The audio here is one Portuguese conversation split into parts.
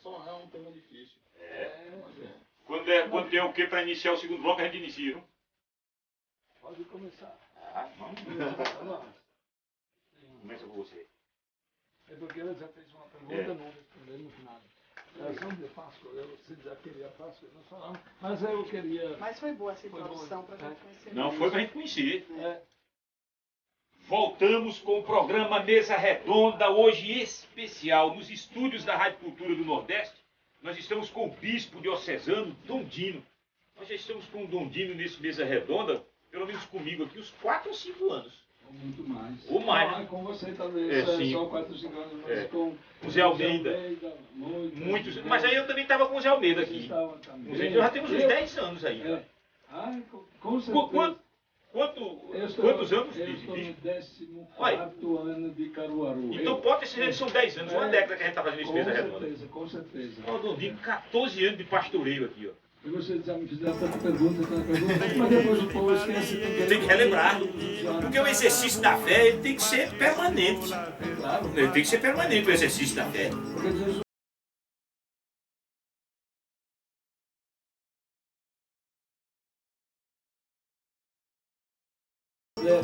Som é um tema difícil. Quando tem o que para iniciar o segundo bloco, a gente inicia, não? Pode começar. Vamos. Começa com você. É porque ela já fez uma pergunta, não respondemos nada. Oração de Páscoa, você já queria Páscoa, nós falamos, mas eu queria... Mas foi boa essa introdução para a gente conhecer. Não, foi para a gente conhecer. É. Voltamos com o programa Mesa Redonda, hoje especial, nos estúdios da Rádio Cultura do Nordeste. Nós estamos com o bispo diocesano, Dom Dino. Nós já estamos com o Dom Dino nesse Mesa Redonda, pelo menos comigo aqui, uns 4 ou 5 anos. Ou muito mais. Ou mais, né? Com você talvez só 4 ou 5 anos, mas com o Zé Almeida. Muitos. Mas aí eu também estava com o Zé Almeida aqui. Eu já temos uns 10 anos aí. Com certeza. Quantos anos, eu bispo? estou no 14º ano de Caruaru. Então pode ser que são 10 anos, uma década que a gente está fazendo esse Mesa Redonda. Com certeza. Ó, Dom Dino, 14 anos de pastoreio aqui, ó. E você já me fizeram tanta pergunta, mas depois o povo esquece. Tem que relembrar. Porque o exercício da fé ele tem que ser permanente. Claro. Ele tem que ser permanente o exercício da fé. Porque Jesus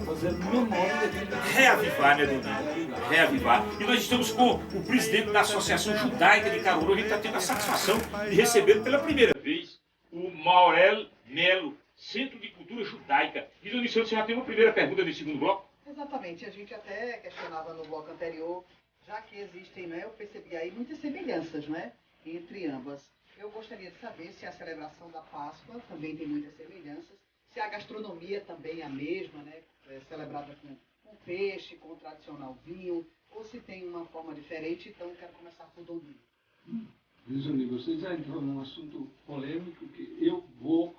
fazer memória de Reavivar, né, Dom Dino? Reavivar. E nós estamos com o presidente da Associação Judaica de Caruaru. A gente está tendo a satisfação de receber pela primeira vez o Maurel Melo, Centro de Cultura Judaica. E, Dona Santos, você já tem uma primeira pergunta nesse segundo bloco? Exatamente, a gente até questionava no bloco anterior, já que existem, né, eu percebi aí muitas semelhanças, né, entre ambas. Eu gostaria de saber se a celebração da Páscoa também tem muitas semelhanças, se a gastronomia também é a mesma, né, celebrada com peixe, com o tradicional vinho, ou se tem uma forma diferente. Então quero começar com o Dom Dino. Johnny, você já entrou num assunto polêmico que eu vou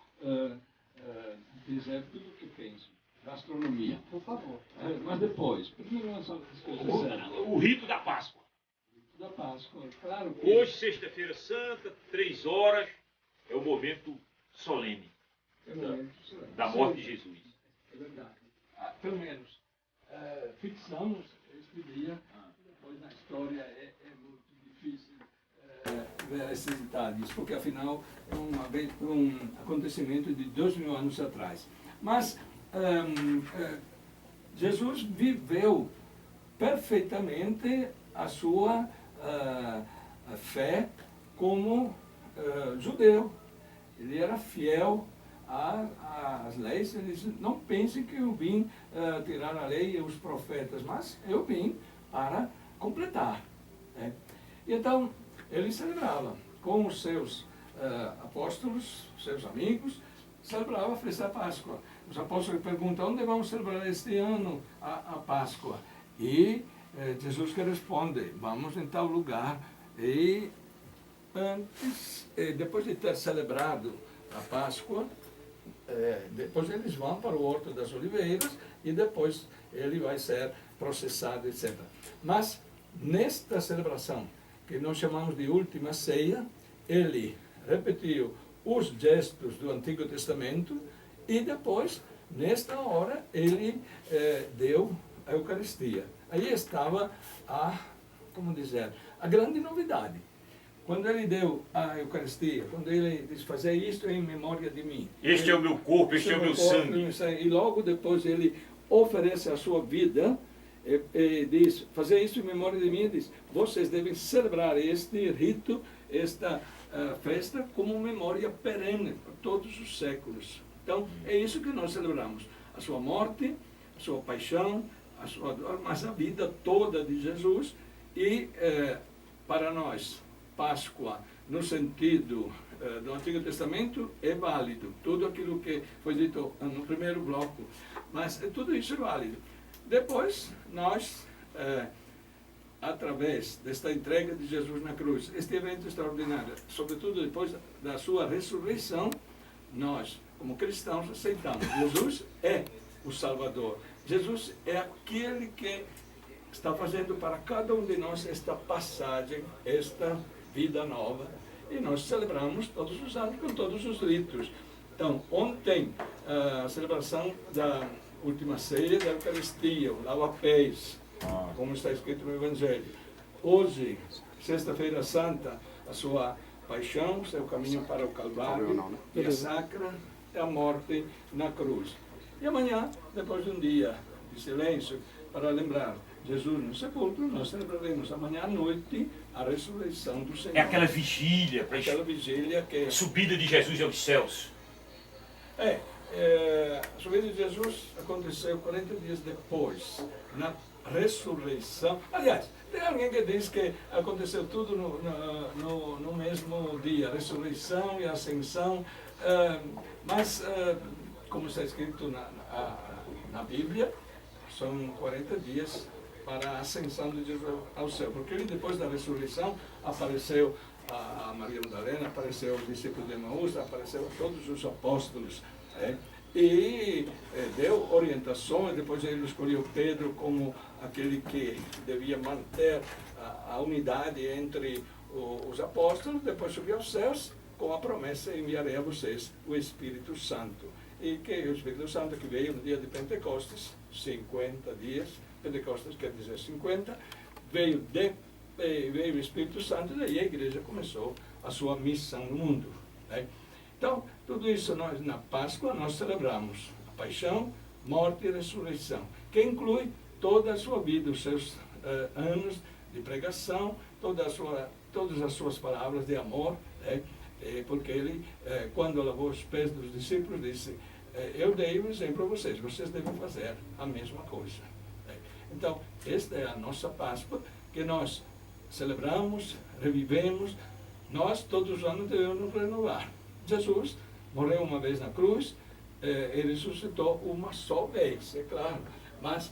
dizer tudo o que penso. Gastronomia. Por favor. Mas depois, primeiro as coisas sérias. O rito da Páscoa. Da Páscoa, claro que... Hoje, sexta-feira santa, 3 horas, é o momento solene da morte de Jesus. É verdade. Pelo menos, fixamos este dia, depois na história é muito difícil ver esses detalhes, porque afinal é um acontecimento de 2000 anos atrás. Mas Jesus viveu perfeitamente a sua fé como judeu. Ele era fiel às leis. Ele disse, não pensem que eu vim tirar a lei e os profetas, mas eu vim para completar. Né? E então, ele celebrava com os seus apóstolos, seus amigos, celebrava a festa da Páscoa. Os apóstolos perguntam, onde vamos celebrar este ano a Páscoa? E Jesus que responde, vamos em tal lugar. E depois de ter celebrado a Páscoa, depois eles vão para o Horto das Oliveiras e depois ele vai ser processado, etc. Mas nesta celebração, que nós chamamos de última ceia, ele repetiu os gestos do Antigo Testamento e depois, nesta hora, ele deu a Eucaristia. Aí estava a grande novidade. Quando ele deu a Eucaristia, quando ele disse, fazer isto em memória de mim. Este é o meu corpo, este é o meu sangue. E logo depois ele oferece a sua vida e diz, fazer isso em memória de mim, e diz, vocês devem celebrar este rito, esta festa, como memória perene por todos os séculos. Então, é isso que nós celebramos. A sua morte, a sua paixão, mas a vida toda de Jesus. E para nós, Páscoa, no sentido do Antigo Testamento, é válido. Tudo aquilo que foi dito no primeiro bloco. Mas tudo isso é válido. Depois, nós, através desta entrega de Jesus na cruz, este evento extraordinário, sobretudo depois da sua ressurreição, nós, como cristãos, aceitamos. Jesus é o Salvador. Jesus é aquele que está fazendo para cada um de nós esta passagem, esta vida nova. E nós celebramos todos os anos com todos os ritos. Então, ontem, a celebração da última ceia da Eucaristia, o lava-pés, como está escrito no Evangelho. hoje, Sexta-feira Santa, a sua paixão, seu caminho para o Calvário, via sacra, e a morte na cruz. E amanhã, depois de um dia de silêncio, para lembrar Jesus no sepulcro, nós celebraremos amanhã à noite a ressurreição do Senhor. É aquela vigília, Aquela vigília que... a subida de Jesus aos céus. A subida de Jesus aconteceu 40 dias depois, na ressurreição. Aliás, tem alguém que diz que aconteceu tudo no mesmo dia, a ressurreição e a ascensão, mas, como está escrito na Bíblia, são 40 dias para a ascensão de Jesus ao céu, porque ele, depois da ressurreição, apareceu a Maria Madalena, apareceu os discípulos de Emaús, apareceu a todos os apóstolos, e deu orientações. Depois ele escolheu Pedro como aquele que devia manter a unidade entre os apóstolos. Depois subiu aos céus com a promessa: enviarei a vocês o Espírito Santo. E que o Espírito Santo, que veio no dia de Pentecostes, 50 dias, Pentecostes quer dizer 50, veio o Espírito Santo, e daí a igreja começou a sua missão no mundo. Então, tudo isso nós, na Páscoa, nós celebramos a paixão, morte e ressurreição, que inclui toda a sua vida, os seus anos de pregação, todas as suas palavras de amor, porque ele, quando lavou os pés dos discípulos, disse: eu dei um exemplo a vocês, vocês devem fazer a mesma coisa. Então, esta é a nossa Páscoa, que nós celebramos, revivemos. Nós, todos os anos, devemos nos renovar. Jesus morreu uma vez na cruz, ele ressuscitou uma só vez, é claro. Mas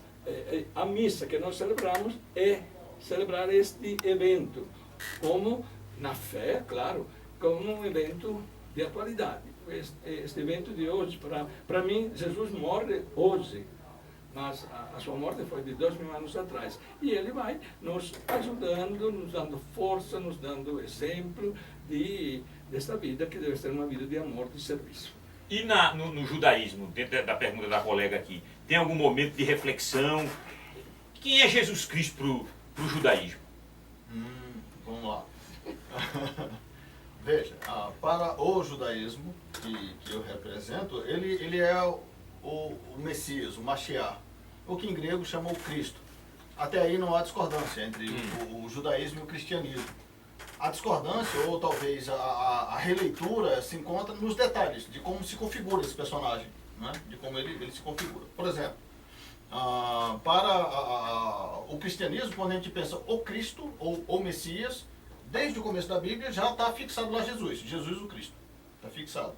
a missa que nós celebramos é celebrar este evento, como na fé, claro, como um evento de atualidade. Este evento de hoje, para mim, Jesus morre hoje, mas a sua morte foi de 2000 anos atrás. E ele vai nos ajudando, nos dando força, nos dando exemplo desta vida, que deve ser uma vida de amor, de serviço. E no judaísmo, dentro da pergunta da colega aqui, tem algum momento de reflexão? Quem é Jesus Cristo para o judaísmo? Vamos lá. Veja, para o judaísmo que eu represento, ele é o Messias, o Mashiach, o que em grego chama o Cristo. Até aí não há discordância entre o judaísmo e o cristianismo. A discordância, ou talvez a releitura, se encontra nos detalhes de como se configura esse personagem, né? De como ele se configura. Por exemplo, para o cristianismo, quando a gente pensa o Cristo ou o Messias, desde o começo da Bíblia já está fixado lá Jesus o Cristo, está fixado.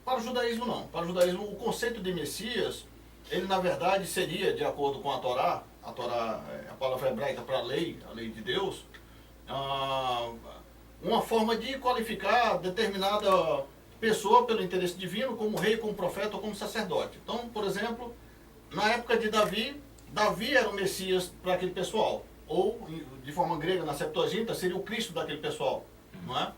Para o judaísmo não. Para o judaísmo o conceito de Messias, ele na verdade seria, de acordo com a Torá é a palavra hebraica para a lei de Deus, uma forma de qualificar determinada pessoa pelo interesse divino como rei, como profeta ou como sacerdote. Então, por exemplo, na época de Davi era o Messias para aquele pessoal, ou de forma grega, na Septuaginta, seria o Cristo daquele pessoal, não é?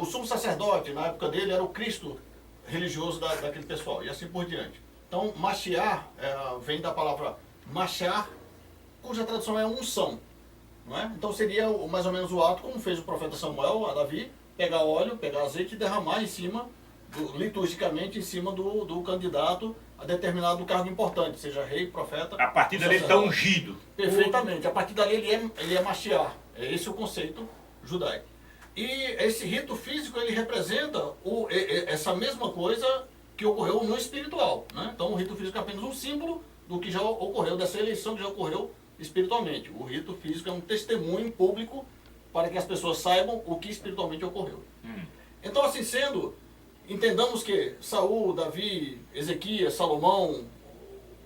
O sumo sacerdote, na época dele, era o Cristo religioso daquele pessoal, e assim por diante. Então, Mashiach vem da palavra Machar, cuja tradução é unção, não é? Então seria mais ou menos o ato, como fez o profeta Samuel a Davi, pegar óleo, pegar azeite e derramar em cima, liturgicamente, em cima do candidato a determinado cargo importante, seja rei, profeta. A partir dali ele está ungido. Perfeitamente, a partir dali ele é Mashiach, é esse o conceito judaico. E esse rito físico, ele representa essa mesma coisa que ocorreu no espiritual, né? Então o rito físico é apenas um símbolo do que já ocorreu, dessa eleição que já ocorreu espiritualmente. O rito físico é um testemunho público para que as pessoas saibam o que espiritualmente ocorreu. Então, assim sendo, entendamos que Saul, Davi, Ezequias, Salomão,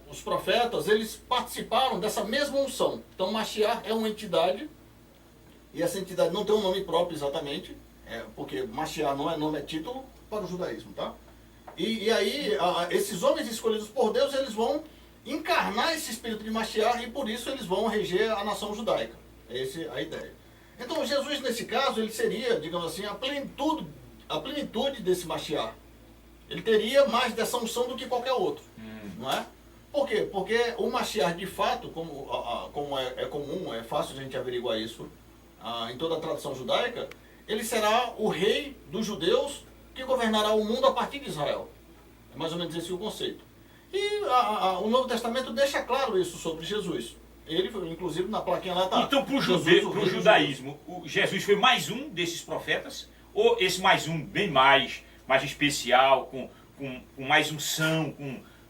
os profetas, eles participaram dessa mesma unção. Então Mashiach é uma entidade, e essa entidade não tem um nome próprio exatamente, porque Mashiach não é nome, é título para o judaísmo, tá? E aí, esses homens escolhidos por Deus, eles vão encarnar esse espírito de Mashiach, e por isso eles vão reger a nação judaica. Essa é a ideia. Então Jesus, nesse caso, ele seria, digamos assim, a plenitude desse Mashiach. Ele teria mais dessa unção do que qualquer outro, não é? Por quê? Porque o Mashiach, de fato, como é comum, é fácil a gente averiguar isso em toda a tradição judaica, ele será o rei dos judeus que governará o mundo a partir de Israel. É mais ou menos esse o conceito. E o Novo Testamento deixa claro isso sobre Jesus. Ele, inclusive, na plaquinha lá está. Então, para o judaísmo, Jesus foi mais um desses profetas? Ou esse mais um bem mais especial, com mais unção,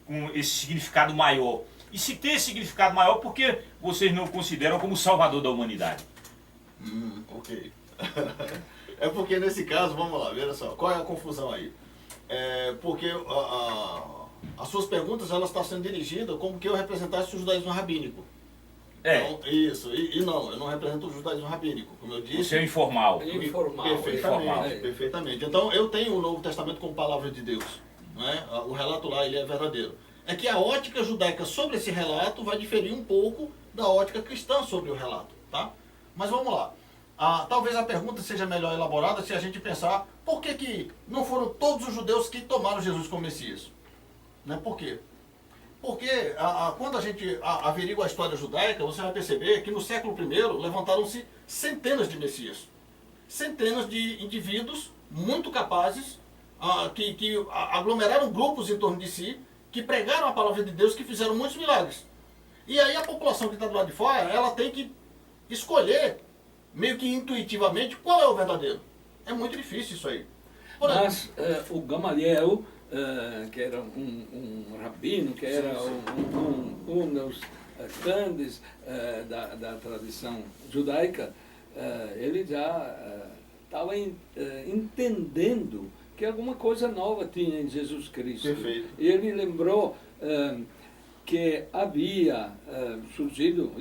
com esse significado maior? E se tem esse significado maior, por que vocês não o consideram como o salvador da humanidade? Ok. É porque nesse caso, vamos lá, veja só, qual é a confusão aí? Porque as suas perguntas elas estão sendo dirigidas como que eu representasse o judaísmo rabínico. Então, isso, e não, eu não represento o judaísmo rabínico, como eu disse. Você é informal. Perfeitamente. Então eu tenho o Novo Testamento como palavra de Deus. Não é? O relato lá ele é verdadeiro. É que a ótica judaica sobre esse relato vai diferir um pouco da ótica cristã sobre o relato. Tá? Mas vamos lá. Talvez a pergunta seja melhor elaborada se a gente pensar por que não foram todos os judeus que tomaram Jesus como Messias. Né? Por quê? Porque quando a gente averigua a história judaica, você vai perceber que no século I levantaram-se centenas de Messias. Centenas de indivíduos muito capazes, que aglomeraram grupos em torno de si, que pregaram a palavra de Deus, que fizeram muitos milagres. E aí a população que está do lado de fora, ela tem que escolher, meio que intuitivamente, qual é o verdadeiro. É muito difícil isso aí. Mas o Gamaliel, que era um rabino, que era um dos grandes da tradição judaica, ele já estava entendendo que alguma coisa nova tinha em Jesus Cristo. Perfeito. E ele lembrou que havia surgido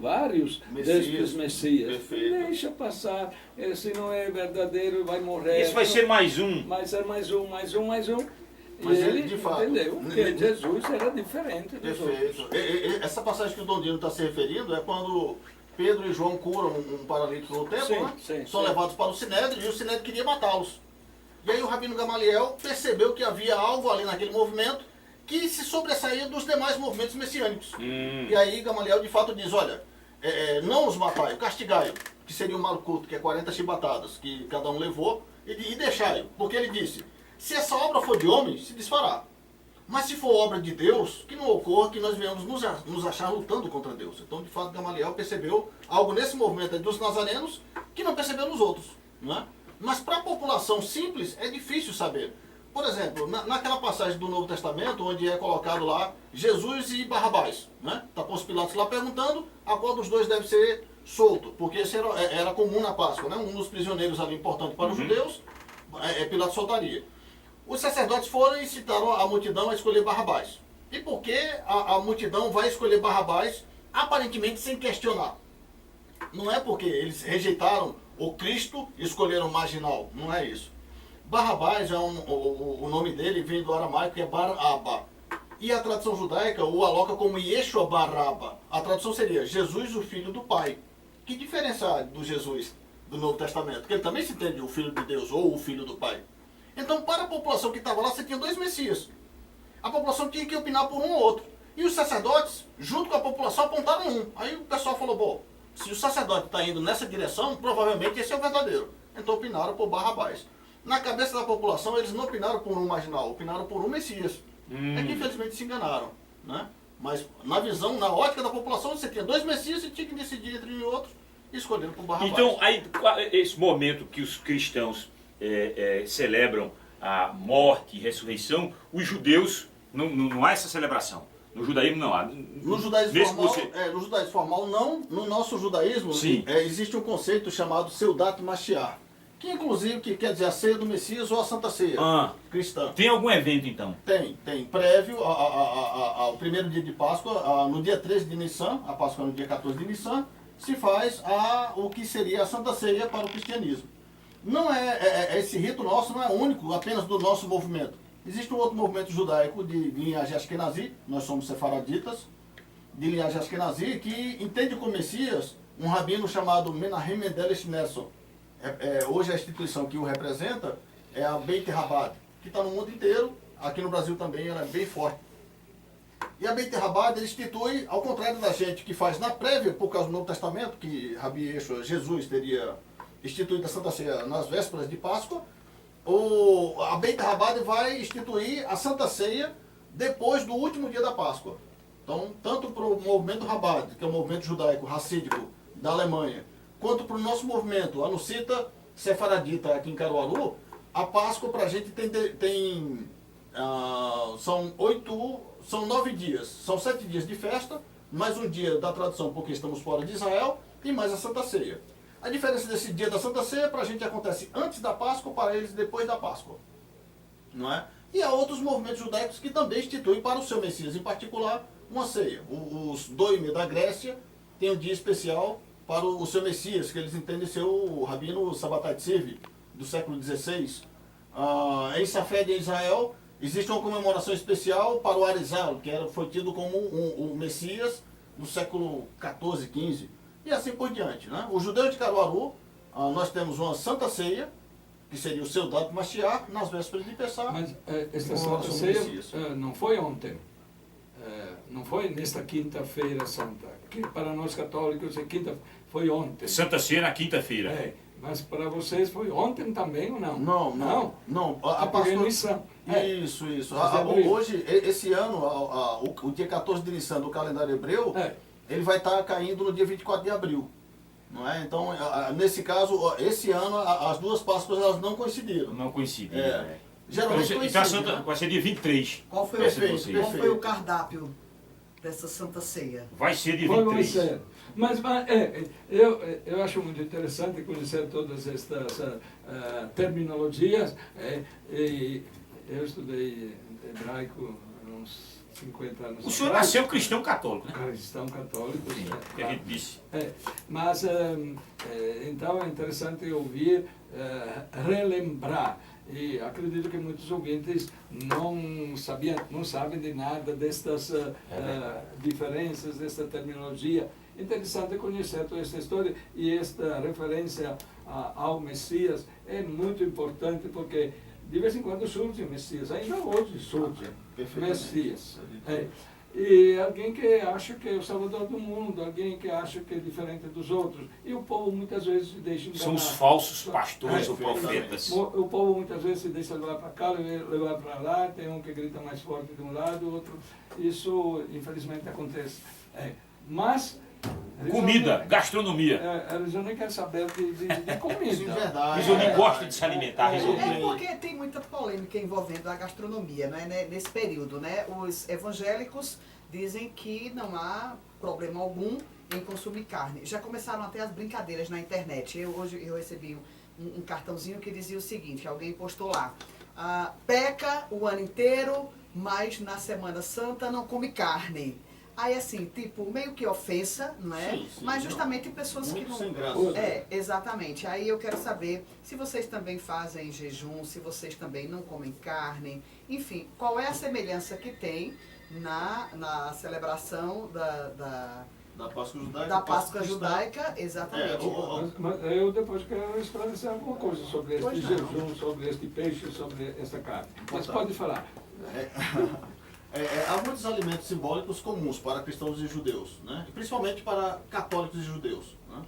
vários destes Messias. Perfeito. Deixa passar, esse não é verdadeiro, vai morrer. Esse vai ser mais um. Vai ser mais um. Mas E ele, de fato, entendeu que Jesus era diferente dos outros. Perfeito. Essa passagem que o Dom Dino está se referindo é quando Pedro e João curam um paralítico no templo, né? São levados para o Sinédrio e o Sinédrio queria matá-los. E aí o Rabino Gamaliel percebeu que havia algo ali naquele movimento que se sobressaía dos demais movimentos messiânicos. E aí Gamaliel de fato diz, olha, não os matai, castigai-o, que seria o malculto, que é 40 chibatadas, que cada um levou, e deixai-o, porque ele disse, se essa obra for de homem, se desfará. Mas se for obra de Deus, que não ocorra que nós venhamos nos achar lutando contra Deus. Então, de fato, Gamaliel percebeu algo nesse movimento dos nazarenos que não percebeu nos outros. Não é? Mas para a população simples é difícil saber. Por exemplo, naquela passagem do Novo Testamento, onde é colocado lá Jesus e Barrabás. Está Pôncio Pilatos lá perguntando a qual dos dois deve ser solto, porque isso era comum na Páscoa. Né? Um dos prisioneiros ali importante para os judeus, Pilatos soltaria. Os sacerdotes foram e incitaram a multidão a escolher Barrabás. E por que a multidão vai escolher Barrabás, aparentemente sem questionar? Não é porque eles rejeitaram o Cristo e escolheram o marginal, não é isso. Barrabás, o nome dele vem do aramaico, que é Bar-Abba. E a tradição judaica o aloca como Yeshua Bar-Abba. A tradução seria Jesus, o Filho do Pai. Que diferença do Jesus do Novo Testamento? Porque ele também se entende o Filho de Deus ou o Filho do Pai. Então, para a população que estava lá, você tinha dois Messias. A população tinha que opinar por um ou outro. E os sacerdotes, junto com a população, apontaram um. Aí o pessoal falou, bom, se o sacerdote está indo nessa direção, provavelmente esse é o verdadeiro. Então opinaram por Barrabás. Na cabeça da população, eles não opinaram por um marginal, opinaram por um Messias. É que infelizmente se enganaram. Né? Mas na visão, na ótica da população, você tinha dois Messias e tinha que decidir entre um e outro e escolheram por Barrabás. Então, aí, esse momento que os cristãos celebram a morte e ressurreição, os judeus não há essa celebração. No judaísmo não há. No judaísmo formal não. No nosso judaísmo existe um conceito chamado Seudat Mashiach, que inclusive que quer dizer a ceia do Messias ou a Santa Ceia cristã. Tem algum evento então? Tem. Prévio ao primeiro dia de Páscoa, no dia 13 de Nissan, a Páscoa é no dia 14 de Nissan, se faz o que seria a Santa Ceia para o cristianismo. Não esse rito nosso não é único, apenas do nosso movimento. Existe um outro movimento judaico de linhagem Ashkenazi, nós somos sefaraditas, de linhagem Ashkenazi, que entende como Messias um rabino chamado Menahem Mendel Schneerson. Hoje a instituição que o representa é a Beit Rabbah, que está no mundo inteiro, aqui no Brasil também ela é bem forte. E a Beit Rabbah institui, ao contrário da gente que faz na prévia, por causa do Novo Testamento, que Rabi Yeshua, Jesus teria instituído a Santa Ceia nas vésperas de Páscoa, a Beit Rabbah vai instituir a Santa Ceia depois do último dia da Páscoa. Então, tanto para o movimento Rabbah, que é o movimento judaico, racídico da Alemanha, quanto para o nosso movimento anucita sefaradita aqui em Caruaru, a Páscoa para a gente são 9 dias, são 7 dias de festa, mais um dia da tradição porque estamos fora de Israel e mais a Santa Ceia. A diferença desse dia da Santa Ceia para a gente acontece antes da Páscoa, para eles depois da Páscoa, não é? E há outros movimentos judaicos que também instituem para o seu Messias, em particular, uma ceia. Os Doime da Grécia têm um dia especial para o seu Messias, que eles entendem ser o Rabino Sabbatai Tzvi, do século XVI. Em Safed, em Israel, existe uma comemoração especial para o Arizal, que foi tido como o Messias do século XIV, XV, e assim por diante, né? O judeu de Caruaru, nós temos uma Santa Ceia, que seria o seu Dado Mashiach, nas vésperas de Pessah. Mas esta Santa Ceia não foi ontem, não foi nesta quinta-feira santa, que para nós católicos foi ontem. Santa Ceia na quinta-feira. Mas para vocês foi ontem também ou não? Não. A Páscoa... Isso. Hoje, esse ano, o dia 14 de Nissan do calendário hebreu, ele vai estar caindo no dia 24 de abril. Não é? Então, nesse caso, esse ano, as duas Páscoas elas não coincidiram. Não coincidiram. Geralmente então, vai ser dia 23. Qual foi o cardápio dessa Santa Ceia? Vai ser dia 23. Mas eu acho muito interessante conhecer todas estas terminologias. Eu estudei hebraico há uns 50 anos. O senhor nasceu cristão católico, né? Cristão católico, sim. Que a gente disse. Mas, então, é interessante ouvir, relembrar. E acredito que muitos ouvintes não sabem de nada destas diferenças, desta terminologia. Interessante conhecer toda essa história e esta referência ao Messias é muito importante porque de vez em quando surge o Messias, ainda hoje surge Messias. E alguém que acha que é o Salvador do mundo, alguém que acha que é diferente dos outros. E o povo muitas vezes se deixa enganar. São os falsos pastores ou profetas. O povo muitas vezes se deixa levar para cá, levar para lá, tem um que grita mais forte de um lado, outro. Isso, infelizmente, acontece. Mas... Comida, gastronomia. Eles não querem saber de comida. Sim, verdade. Eles não gostam de se alimentar. Porque tem muita polêmica envolvendo a gastronomia, né? Nesse período, né? Os evangélicos dizem que não há problema algum em consumir carne. Já começaram até as brincadeiras na internet. Hoje eu recebi um cartãozinho que dizia o seguinte, alguém postou lá, peca o ano inteiro, mas na Semana Santa não come carne. Aí assim, tipo, meio que ofensa, não é? Sim, mas justamente pessoas que não... Sem graça. Exatamente. Aí eu quero saber se vocês também fazem jejum, se vocês também não comem carne, enfim, qual é a semelhança que tem na celebração da Páscoa judaica. Da Páscoa judaica, exatamente. Mas eu depois quero esclarecer alguma coisa sobre este jejum, sobre este peixe, sobre esta carne. Mas pode falar. Há muitos alimentos simbólicos comuns para cristãos e judeus, né? Principalmente para católicos e judeus. Né?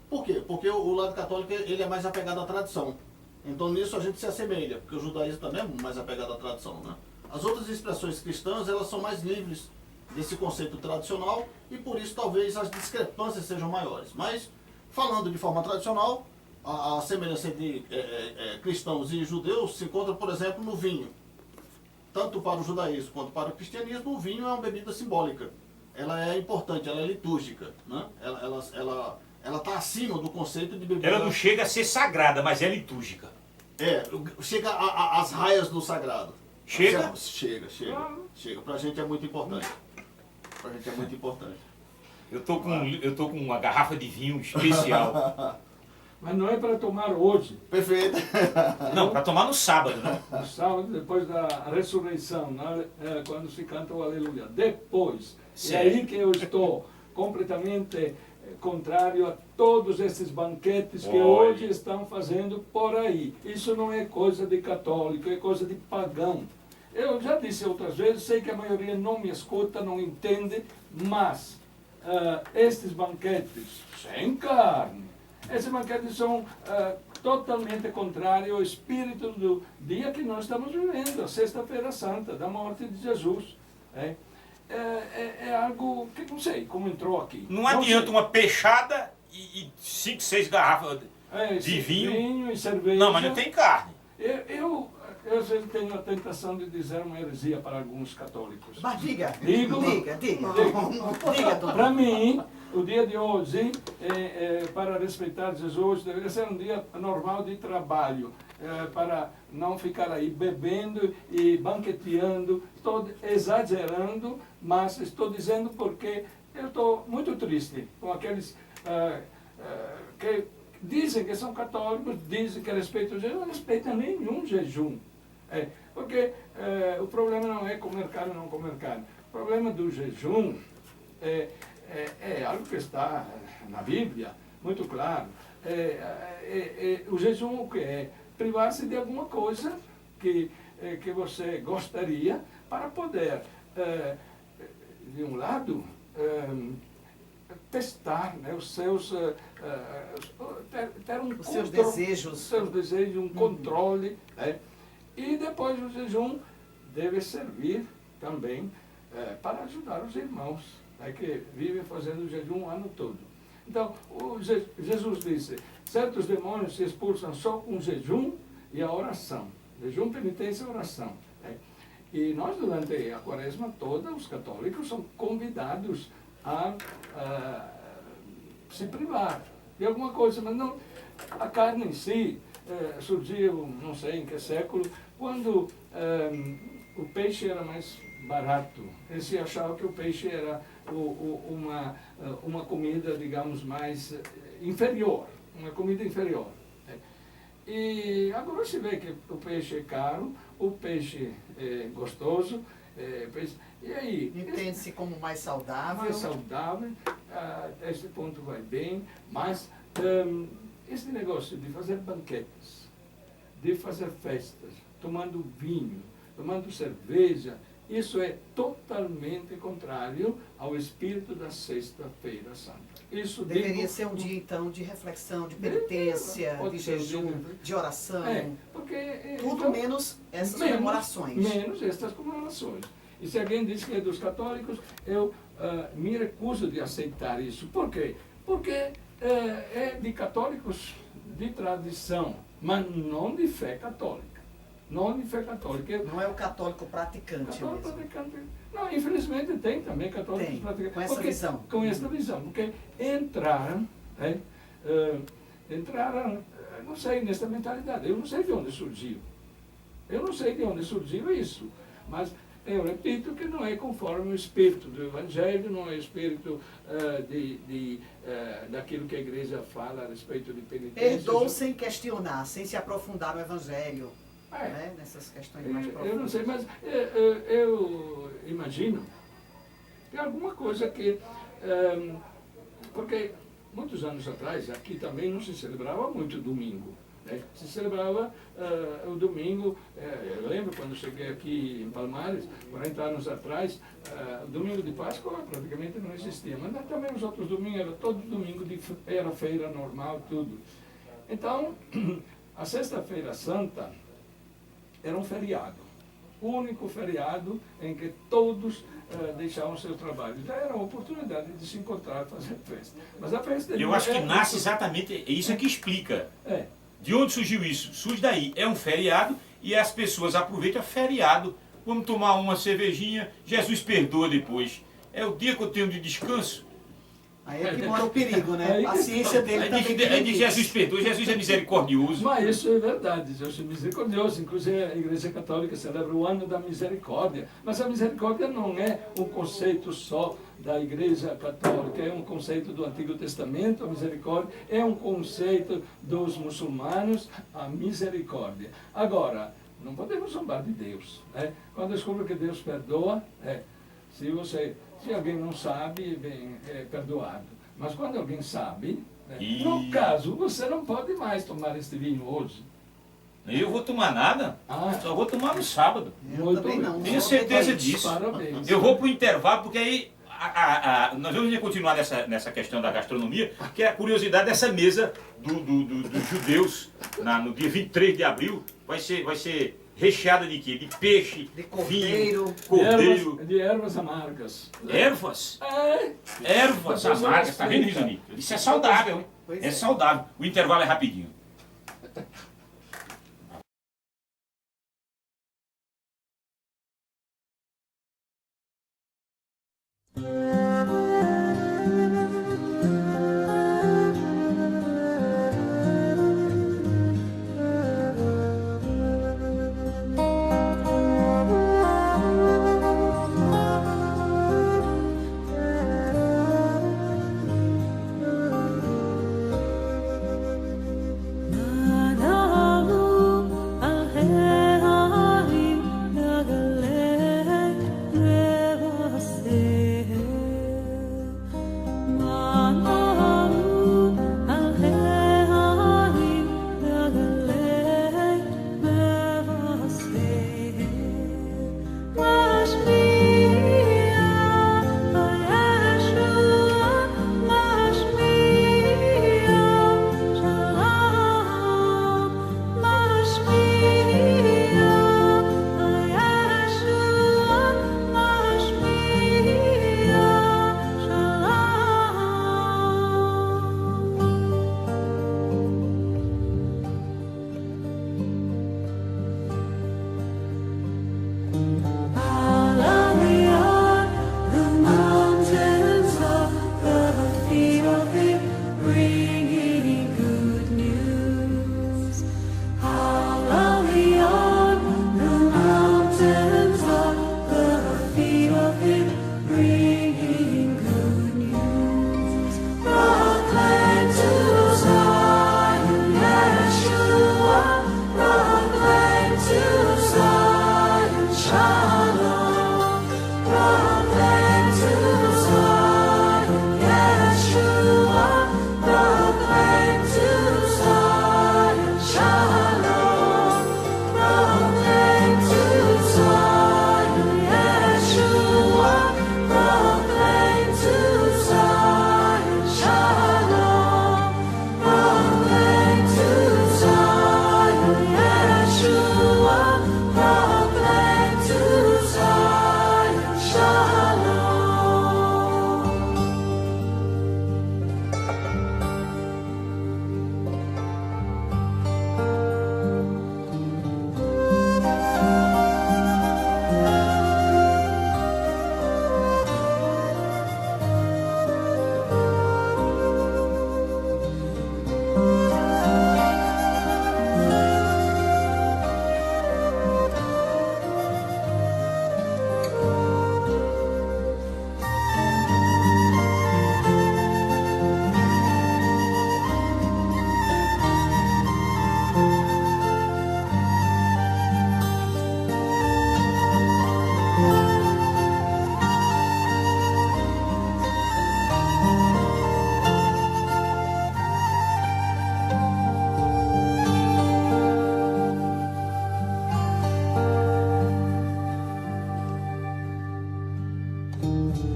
Por quê? Porque o lado católico ele é mais apegado à tradição. Então nisso a gente se assemelha, porque o judaísmo também é mais apegado à tradição. Né? As outras expressões cristãs elas são mais livres desse conceito tradicional e por isso talvez as discrepâncias sejam maiores. Mas falando de forma tradicional, a semelhança entre cristãos e judeus se encontra, por exemplo, no vinho. Tanto para o judaísmo quanto para o cristianismo, o vinho é uma bebida simbólica. Ela é importante, ela é litúrgica. Né? Ela está acima do conceito de bebida... Ela não chega a ser sagrada, mas é litúrgica. Chega às raias do sagrado. Chega? Chega. Pra gente é muito importante. Eu tô com uma garrafa de vinho especial. Mas não é para tomar hoje. Perfeito. Não, para tomar no sábado, né? No sábado, depois da ressurreição, né? Quando se canta o Aleluia. Depois. É aí que eu estou completamente contrário a todos esses banquetes que hoje estão fazendo por aí. Isso não é coisa de católico, é coisa de pagão. eu já disse outras vezes, sei que a maioria não me escuta, não entende, mas estes banquetes sem carne, esses banquetes são totalmente contrários ao espírito do dia que nós estamos vivendo, a Sexta-feira Santa, da morte de Jesus. É algo que não sei como entrou aqui. Não adianta uma peixada e 5, 6 garrafas de vinho e cerveja. Não, mas não tem carne. Eu às vezes tenho a tentação de dizer uma heresia para alguns católicos. Mas diga. Diga. Para mim, o dia de hoje, para respeitar Jesus, deveria ser um dia normal de trabalho, para não ficar aí bebendo e banqueteando. Estou exagerando, mas estou dizendo porque eu estou muito triste com aqueles que dizem que são católicos, dizem que respeitam Jesus, não respeitam nenhum jejum. Porque o problema não é comer carne ou não comer carne. O problema do jejum é algo que está na Bíblia, muito claro. O jejum o que é? Privar-se de alguma coisa que você gostaria para poder, de um lado, testar, né, os seus ter um seus desejos, um controle, né? E depois o jejum deve servir também para ajudar os irmãos, né, que vivem fazendo o jejum o ano todo. Então, Jesus disse, certos demônios se expulsam só com jejum e a oração. Jejum, penitência e oração. Né? E nós, durante a quaresma toda, os católicos são convidados a se privar de alguma coisa, mas não a carne em si. Surgiu, não sei em que século, quando o peixe era mais barato. Eles se achavam que o peixe era uma comida, digamos, mais inferior, uma comida inferior. E agora se vê que o peixe é caro, o peixe é gostoso, e aí? Entende-se como mais saudável. Mais saudável, até esse ponto vai bem, mas esse negócio de fazer banquetes, de fazer festas, tomando vinho, tomando cerveja, isso é totalmente contrário ao espírito da Sexta-feira Santa. Isso deveria ser um dia, então, de reflexão, de penitência, de jejum, de oração. Porque, tudo então, menos essas comemorações. Menos estas comemorações. E se alguém diz que é dos católicos, eu me recuso de aceitar isso. Por quê? Porque é de católicos de tradição, mas não de fé católica. Não de fé católica. Não é o católico praticante mesmo. Não, infelizmente tem também católicos praticantes. Com essa visão. Com essa visão. Porque entraram, não sei, nessa mentalidade. Eu não sei de onde surgiu. Eu não sei de onde surgiu isso. Mas eu repito que não é conforme o espírito do Evangelho, não é o espírito daquilo que a igreja fala a respeito de penitência. Herdou sem questionar, sem se aprofundar no Evangelho. Né? Nessas questões mais profundas. Eu não sei, mas eu imagino que alguma coisa que... porque muitos anos atrás, aqui também não se celebrava muito domingo. Né? Se celebrava o domingo, eu lembro quando cheguei aqui em Palmares, 40 anos atrás, o domingo de Páscoa praticamente não existia, mas também os outros domingos, era todo domingo, era feira normal, tudo. Então, a Sexta-feira Santa era um feriado, o único feriado em que todos deixavam seu trabalho. Já era uma oportunidade de se encontrar e fazer festa. Mas a festa... Eu acho que nasce exatamente, isso é que explica. De onde surgiu isso? Surge daí. É um feriado e as pessoas aproveitam o feriado. Vamos tomar uma cervejinha, Jesus perdoa depois. É o dia que eu tenho de descanso. Aí é que mora o perigo, né? A ciência dele também. Aí diz Jesus perdoa, Jesus é misericordioso. Mas isso é verdade, Jesus é misericordioso. Inclusive a Igreja Católica celebra o ano da misericórdia. Mas a misericórdia não é um conceito só da Igreja Católica, é um conceito do Antigo Testamento, a misericórdia, é um conceito dos muçulmanos, a misericórdia. Agora, não podemos zombar de Deus. Né? Quando descobre que Deus perdoa, se alguém não sabe, bem, é perdoado. Mas quando alguém sabe, né, no caso, você não pode mais tomar este vinho hoje. Eu vou tomar nada, só vou tomar no sábado. Eu também não. Tenho só certeza depois. disso. Parabéns. Eu vou para o intervalo, porque aí nós vamos continuar nessa questão da gastronomia, que é a curiosidade dessa mesa dos judeus no dia 23 de abril. Vai ser recheada de quê? De peixe, De cordeiro. vinho, cordeiro, De ervas amargas. ervas. É, Ervas amargas, tá vendo, Risoni? Isso é saudável, hein? Pois É é. saudável. O intervalo é rapidinho.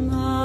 Ma